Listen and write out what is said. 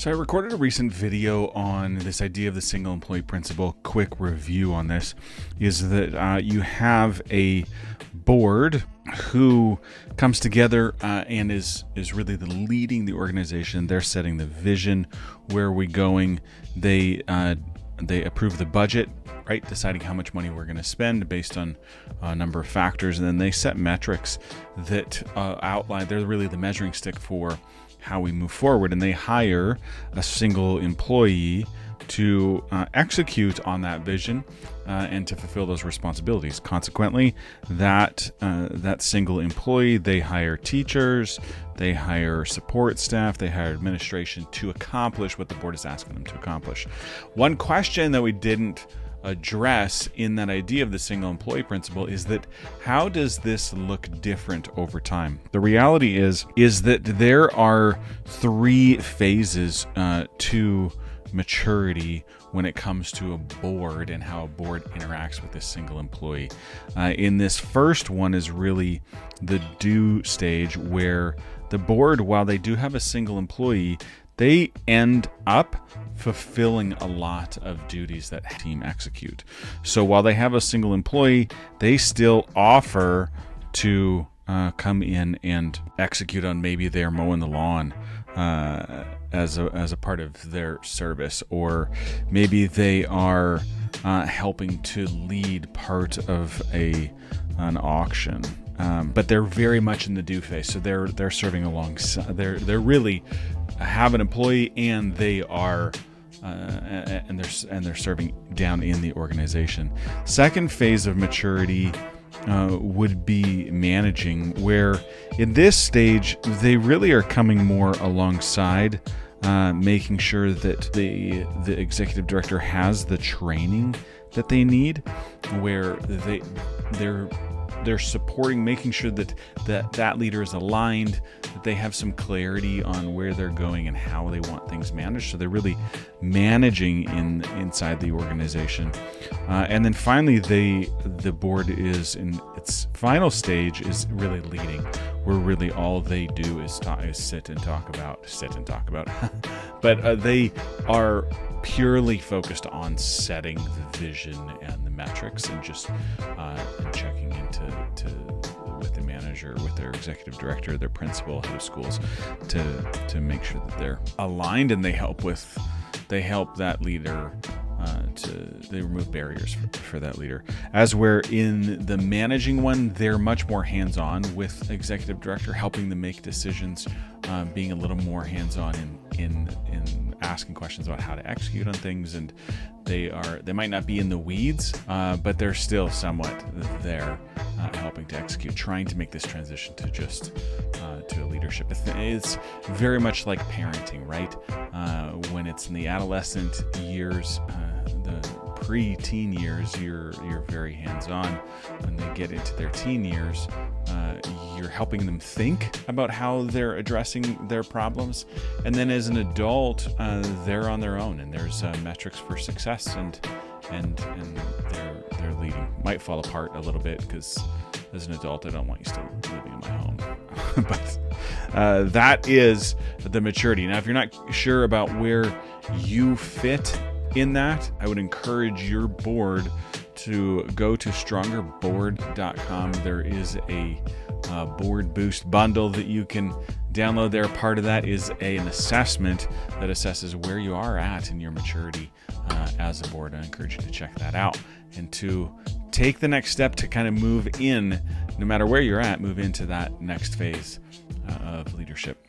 So I recorded a recent video on this idea of the single employee principle. Quick review on this is that you have a board who comes together and is really leading the organization. They're setting the vision, where are we going. They approve the budget, right? Deciding how much money we're going to spend based on a number of factors, and then they set metrics that outline. They're really the measuring stick for how we move forward, and they hire a single employee to execute on that vision and to fulfill those responsibilities. Consequently, that single employee, they hire teachers, they hire support staff, they hire administration to accomplish what the board is asking them to accomplish. One question that we didn't address in that idea of the single employee principle is that how does this look different over time? The reality is that there are three phases to maturity when it comes to a board and how a board interacts with this single employee. In this first one is really the do stage, where the board, while they do have a single employee, they end up fulfilling a lot of duties that team execute. So while they have a single employee, they still offer to come in and execute on, maybe they're mowing the lawn as a part of their service, or maybe they are helping to lead part of an auction. But they're very much in the do phase, so they're serving alongside. They're really have an employee, and they are and they're serving down in the organization. Second phase of maturity would be managing, where in this stage they really are coming more alongside, making sure that the executive director has the training that they need, where they're supporting, making sure that leader is aligned, that they have some clarity on where they're going and how they want things managed. So they're really managing inside the organization. And then finally, the board is in its final stage, is really leading, where really all they do is sit and talk about. But they are purely focused on setting the vision and the metrics, and just checking into with the manager, with their executive director, their principal, head of schools, to make sure that they're aligned, and they help that leader they remove barriers for that leader. As where in the managing one, they're much more hands-on with executive director, helping them make decisions, being a little more hands-on in asking questions about how to execute on things, and they might not be in the weeds, but they're still somewhat there, helping to execute, trying to make this transition to just to leadership. It's very much like parenting, right? When it's in the adolescent years, the pre-teen years, you're very hands-on. When they get into their teen years, you're helping them think about how they're addressing their problems, and then as an adult, they're on their own, and there's metrics for success, and they're leading. Might fall apart a little bit, because as an adult, I don't want you still living in my home. But that is the maturity. Now, if you're not sure about where you fit in that, I would encourage your board to go to strongerboard.com. There is a board boost bundle that you can download there. Part of that is an assessment that assesses where you are at in your maturity as a board. I encourage you to check that out, and to take the next step to kind of move in, no matter where you're at, move into that next phase of leadership.